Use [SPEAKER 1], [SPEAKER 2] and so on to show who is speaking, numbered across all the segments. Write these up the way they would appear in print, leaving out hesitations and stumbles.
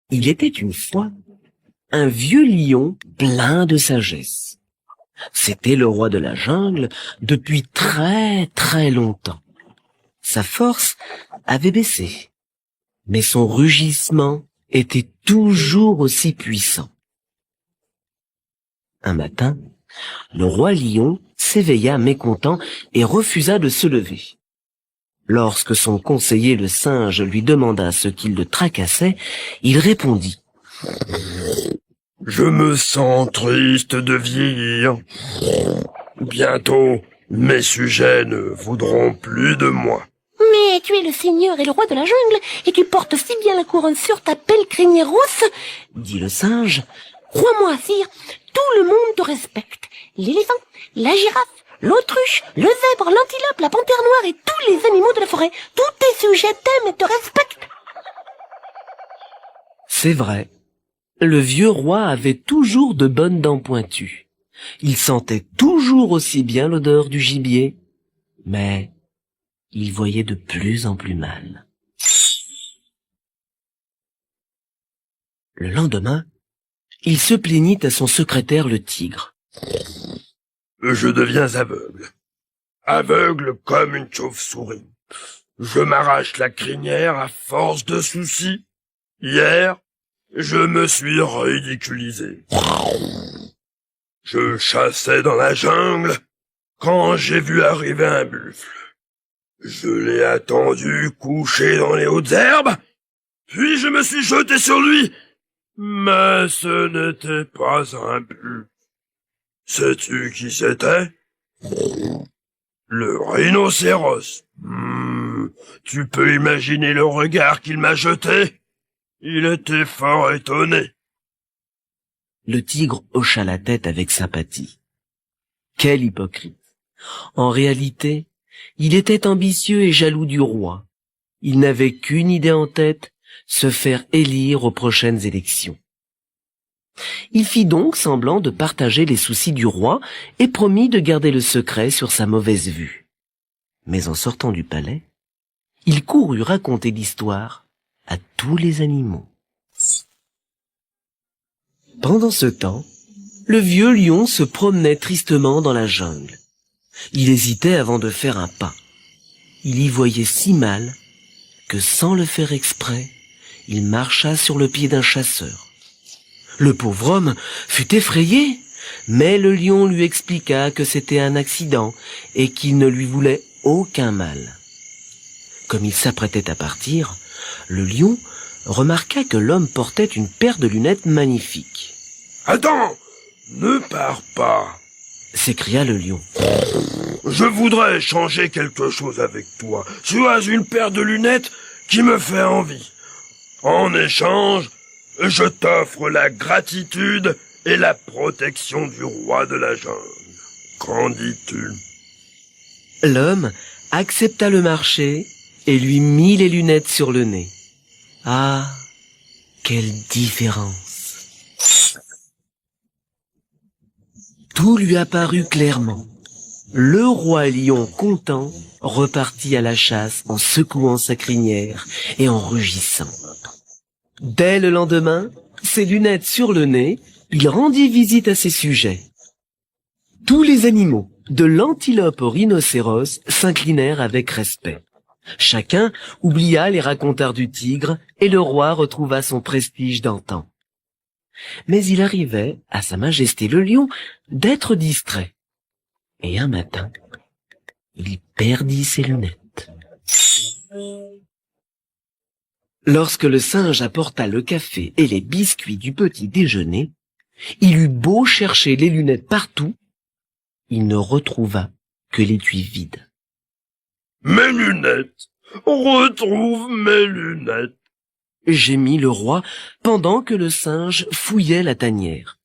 [SPEAKER 1] Il était une fois un vieux lion plein de sagesse. C'était le roi de la jungle depuis très très longtemps. Sa force avait baissé, mais son rugissement était toujours aussi puissant. Un matin, le roi lion s'éveilla mécontent et refusa de se lever. Lorsque son conseiller le singe lui demanda ce qui le tracassait, il répondit:
[SPEAKER 2] « Je me sens triste de vieillir. Bientôt, mes sujets ne voudront plus de moi. »
[SPEAKER 3] « Mais tu es le seigneur et le roi de la jungle, et tu portes si bien la couronne sur ta belle crinière rousse, »
[SPEAKER 1] dit le singe.
[SPEAKER 3] « Crois-moi, sire, tout le monde te respecte. L'éléphant, la girafe, l'autruche, le zèbre, l'antilope, la panthère noire et tous les animaux de la forêt. Tous tes sujets t'aiment et te respectent. »
[SPEAKER 1] C'est vrai. Le vieux roi avait toujours de bonnes dents pointues. Il sentait toujours aussi bien l'odeur du gibier, mais il voyait de plus en plus mal. Le lendemain, il se plaignit à son secrétaire le tigre.
[SPEAKER 2] « Je deviens aveugle. Aveugle comme une chauve-souris. Je m'arrache la crinière à force de soucis. Hier, je me suis ridiculisé. Je chassais dans la jungle quand j'ai vu arriver un buffle. Je l'ai attendu couché dans les hautes herbes, puis je me suis jeté sur lui. Mais ce n'était pas un buffle. Sais-tu qui c'était? Le rhinocéros. Tu peux imaginer le regard qu'il m'a jeté? Il était fort étonné. »
[SPEAKER 1] Le tigre hocha la tête avec sympathie. Quel hypocrite! En réalité, il était ambitieux et jaloux du roi. Il n'avait qu'une idée en tête, se faire élire aux prochaines élections. Il fit donc semblant de partager les soucis du roi et promit de garder le secret sur sa mauvaise vue. Mais en sortant du palais, il courut raconter l'histoire à tous les animaux. Pendant ce temps, le vieux lion se promenait tristement dans la jungle. Il hésitait avant de faire un pas. Il y voyait si mal que, sans le faire exprès, il marcha sur le pied d'un chasseur. Le pauvre homme fut effrayé, mais le lion lui expliqua que c'était un accident et qu'il ne lui voulait aucun mal. Comme il s'apprêtait à partir, le lion remarqua que l'homme portait une paire de lunettes magnifiques.
[SPEAKER 2] « Attends, ne pars pas !»
[SPEAKER 1] s'écria le lion.
[SPEAKER 2] « Je voudrais échanger quelque chose avec toi. Tu as une paire de lunettes qui me fait envie. En échange, je t'offre la gratitude et la protection du roi de la jungle. Qu'en dis-tu »
[SPEAKER 1] L'homme accepta le marché et lui mit les lunettes sur le nez. Ah, quelle différence! Tout lui apparut clairement. Le roi lion content repartit à la chasse en secouant sa crinière et en rugissant. Dès le lendemain, ses lunettes sur le nez, il rendit visite à ses sujets. Tous les animaux, de l'antilope au rhinocéros, s'inclinèrent avec respect. Chacun oublia les racontars du tigre et le roi retrouva son prestige d'antan. Mais il arrivait à Sa Majesté le lion d'être distrait. Et un matin, il perdit ses lunettes. Lorsque le singe apporta le café et les biscuits du petit déjeuner, il eut beau chercher les lunettes partout, il ne retrouva que l'étui vide.
[SPEAKER 2] « Mes lunettes! Retrouve mes lunettes !»
[SPEAKER 1] gémit le roi pendant que le singe fouillait la tanière.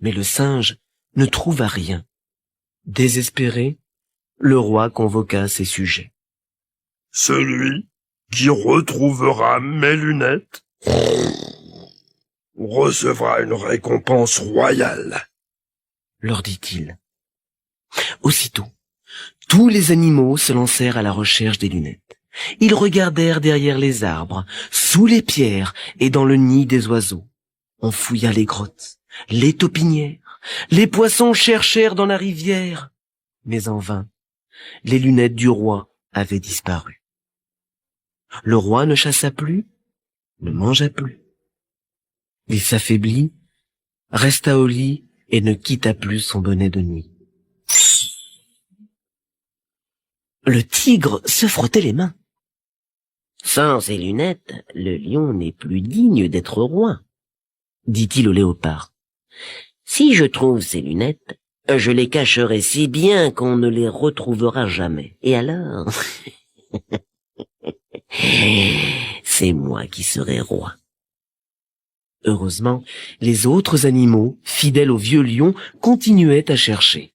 [SPEAKER 1] Mais le singe ne trouva rien. Désespéré, le roi convoqua ses sujets.
[SPEAKER 2] « Celui qui retrouvera mes lunettes recevra une récompense royale, »
[SPEAKER 1] leur dit-il. Aussitôt, tous les animaux se lancèrent à la recherche des lunettes. Ils regardèrent derrière les arbres, sous les pierres et dans le nid des oiseaux. On fouilla les grottes, les taupinières, les poissons cherchèrent dans la rivière, mais en vain, les lunettes du roi avaient disparu. Le roi ne chassa plus, ne mangea plus. Il s'affaiblit, resta au lit et ne quitta plus son bonnet de nuit. Le tigre se frottait les mains. Sans ses lunettes, le lion n'est plus digne d'être roi, dit-il au léopard. Si je trouve ces lunettes, je les cacherai si bien qu'on ne les retrouvera jamais. Et alors, c'est moi qui serai roi. Heureusement, les autres animaux, fidèles au vieux lion, continuaient à chercher.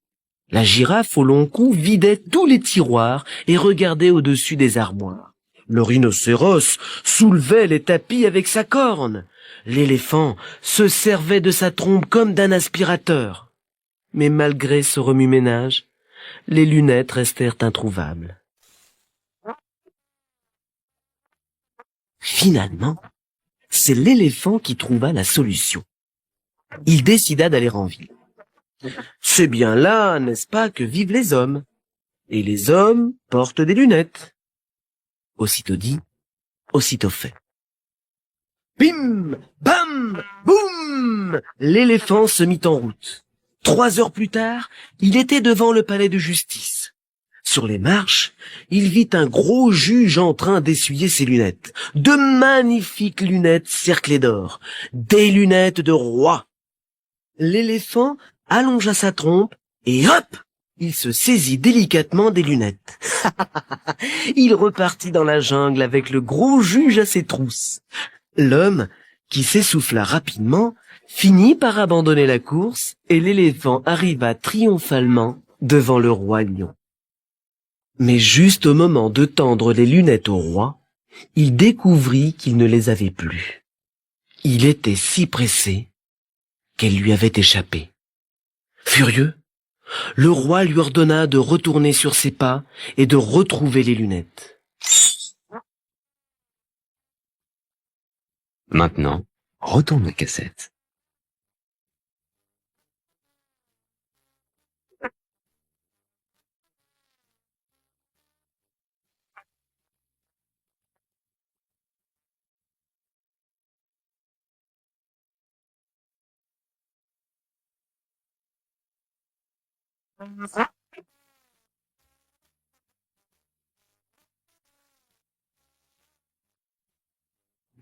[SPEAKER 1] La girafe au long cou vidait tous les tiroirs et regardait au-dessus des armoires. Le rhinocéros soulevait les tapis avec sa corne. L'éléphant se servait de sa trompe comme d'un aspirateur. Mais malgré ce remue-ménage, les lunettes restèrent introuvables. Finalement, c'est l'éléphant qui trouva la solution. Il décida d'aller en ville. C'est bien là, n'est-ce pas, que vivent les hommes. Et les hommes portent des lunettes. Aussitôt dit, aussitôt fait. Bim, bam, boum! L'éléphant se mit en route. 3 heures plus tard, il était devant le palais de justice. Sur les marches, il vit un gros juge en train d'essuyer ses lunettes. De magnifiques lunettes cerclées d'or. Des lunettes de roi. L'éléphant allongea sa trompe et hop, il se saisit délicatement des lunettes. Il repartit dans la jungle avec le gros juge à ses trousses. L'homme, qui s'essouffla rapidement, finit par abandonner la course et l'éléphant arriva triomphalement devant le roi lion. Mais juste au moment de tendre les lunettes au roi, il découvrit qu'il ne les avait plus. Il était si pressé qu'elles lui avaient échappé. Furieux, le roi lui ordonna de retourner sur ses pas et de retrouver les lunettes.
[SPEAKER 4] Maintenant, retourne la cassette.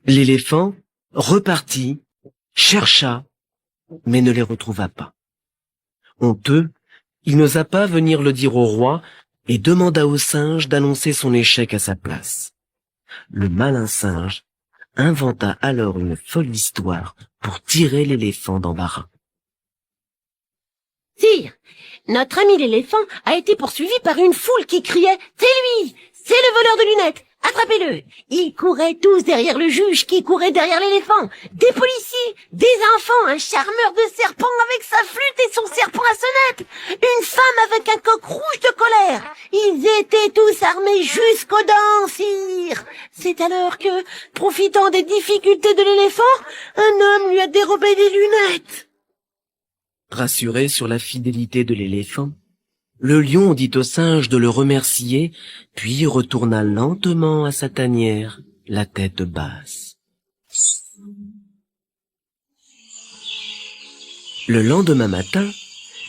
[SPEAKER 1] L'éléphant repartit, chercha, mais ne les retrouva pas. Honteux, il n'osa pas venir le dire au roi et demanda au singe d'annoncer son échec à sa place. Le malin singe inventa alors une folle histoire pour tirer l'éléphant d'embarras.
[SPEAKER 3] Sire, notre ami l'éléphant a été poursuivi par une foule qui criait « C'est lui! C'est le voleur de lunettes! Attrapez-le !» Ils couraient tous derrière le juge qui courait derrière l'éléphant. Des policiers, des enfants, un charmeur de serpents avec sa flûte et son serpent à sonnette, une femme avec un coq rouge de colère. Ils étaient tous armés jusqu'aux dents, sire. C'est alors que, profitant des difficultés de l'éléphant, un homme lui a dérobé des lunettes.
[SPEAKER 1] Rassuré sur la fidélité de l'éléphant, le lion dit au singe de le remercier, puis retourna lentement à sa tanière, la tête basse. Le lendemain matin,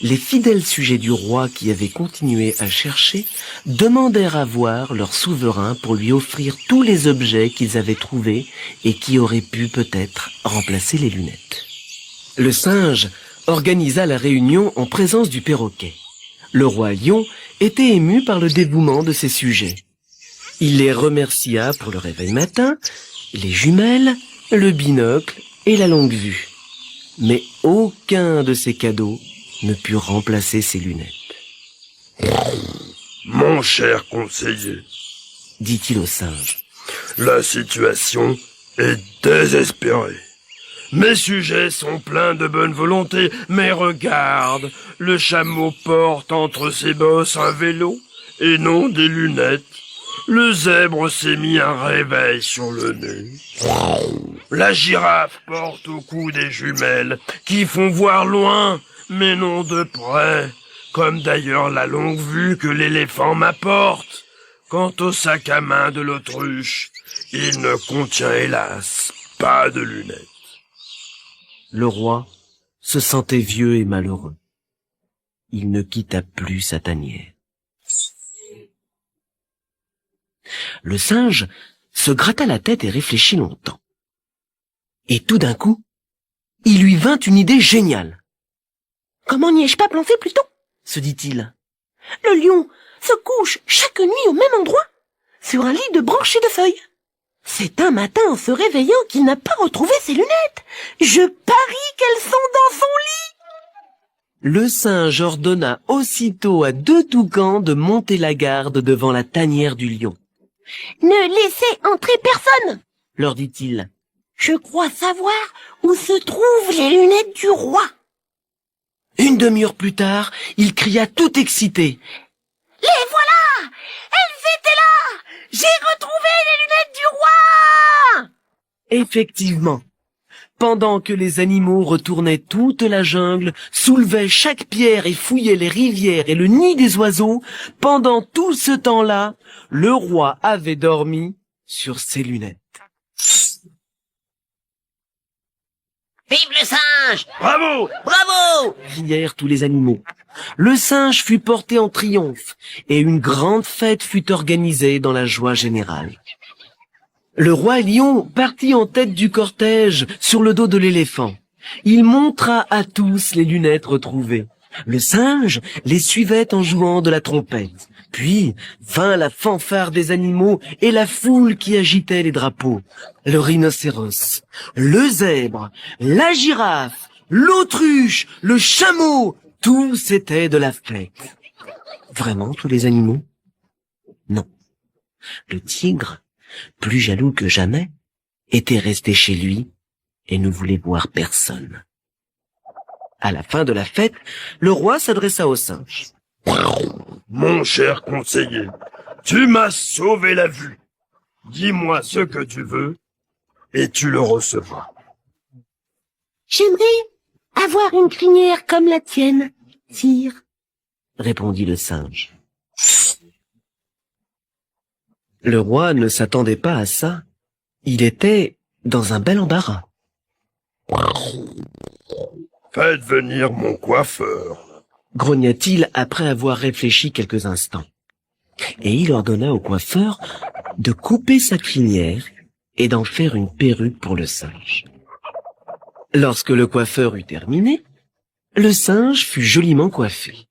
[SPEAKER 1] les fidèles sujets du roi qui avaient continué à chercher demandèrent à voir leur souverain pour lui offrir tous les objets qu'ils avaient trouvés et qui auraient pu peut-être remplacer les lunettes. Le singe organisa la réunion en présence du perroquet. Le roi lion était ému par le dévouement de ses sujets. Il les remercia pour le réveil matin, les jumelles, le binocle et la longue vue. Mais aucun de ces cadeaux ne put remplacer ses lunettes.
[SPEAKER 2] Mon cher conseiller,
[SPEAKER 1] Dit-il au singe.
[SPEAKER 2] la situation est désespérée. Mes sujets sont pleins de bonne volonté, mais regarde, le chameau porte entre ses bosses un vélo, et non des lunettes. Le zèbre s'est mis un réveil sur le nez. La girafe porte au cou des jumelles qui font voir loin, mais non de près, comme d'ailleurs la longue vue que l'éléphant m'apporte. Quant au sac à main de l'autruche, il ne contient hélas pas de lunettes.
[SPEAKER 1] Le roi se sentait vieux et malheureux. Il ne quitta plus sa tanière. Le singe se gratta la tête et réfléchit longtemps. Et tout d'un coup, il lui vint une idée géniale.
[SPEAKER 3] « Comment n'y ai-je pas pensé plus tôt ?»
[SPEAKER 1] se dit-il.
[SPEAKER 3] « Le lion se couche chaque nuit au même endroit, sur un lit de branches et de feuilles. C'est un matin en se réveillant qu'il n'a pas retrouvé ses lunettes. Je parie qu'elles sont dans son lit. »
[SPEAKER 1] Le singe ordonna aussitôt à 2 toucans de monter la garde devant la tanière du lion.
[SPEAKER 3] « Ne laissez entrer personne,
[SPEAKER 1] leur dit-il.
[SPEAKER 3] Je crois savoir où se trouvent les lunettes du roi. »
[SPEAKER 1] Une demi-heure plus tard, il cria tout excité.
[SPEAKER 3] « Les voilà! Elles étaient là! J'ai retrouvé les lunettes du roi !»
[SPEAKER 1] Effectivement, pendant que les animaux retournaient toute la jungle, soulevaient chaque pierre et fouillaient les rivières et le nid des oiseaux, pendant tout ce temps-là, le roi avait dormi sur ses lunettes.
[SPEAKER 3] Vive le singe!
[SPEAKER 2] Bravo!
[SPEAKER 3] Bravo!
[SPEAKER 1] Crièrent tous les animaux. Le singe fut porté en triomphe et une grande fête fut organisée dans la joie générale. Le roi lion partit en tête du cortège sur le dos de l'éléphant. Il montra à tous les lunettes retrouvées. Le singe les suivait en jouant de la trompette. Puis vint la fanfare des animaux et la foule qui agitait les drapeaux. Le rhinocéros, le zèbre, la girafe, l'autruche, le chameau, tous étaient de la fête. Vraiment tous les animaux? Non. Le tigre, plus jaloux que jamais, était resté chez lui et ne voulait voir personne. À la fin de la fête, le roi s'adressa au singe.
[SPEAKER 2] Mon cher conseiller, tu m'as sauvé la vue. Dis-moi ce que tu veux et tu le recevras.
[SPEAKER 3] J'aimerais avoir une crinière comme la tienne, sire,
[SPEAKER 1] répondit le singe. Le roi ne s'attendait pas à ça. Il était dans un bel embarras.
[SPEAKER 2] Faites venir mon coiffeur,
[SPEAKER 1] grogna-t-il après avoir réfléchi quelques instants. Et il ordonna au coiffeur de couper sa crinière et d'en faire une perruque pour le singe. Lorsque le coiffeur eut terminé, le singe fut joliment coiffé.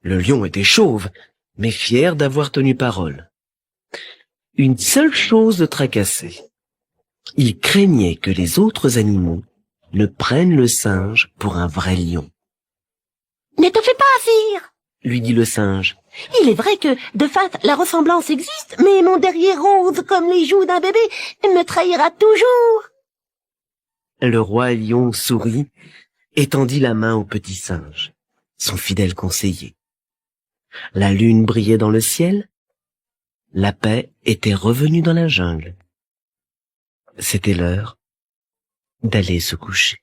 [SPEAKER 1] Le lion était chauve, mais fier d'avoir tenu parole. Une seule chose le tracassait. Il craignait que les autres animaux ne prennent le singe pour un vrai lion.
[SPEAKER 3] « Ne te fais pas, sire !»
[SPEAKER 1] lui dit le singe.
[SPEAKER 3] « Il est vrai que, de fait, la ressemblance existe, mais mon derrière rose comme les joues d'un bébé me trahira toujours. »
[SPEAKER 1] Le roi lion sourit et tendit la main au petit singe, son fidèle conseiller. La lune brillait dans le ciel, la paix était revenue dans la jungle. C'était l'heure d'aller se coucher.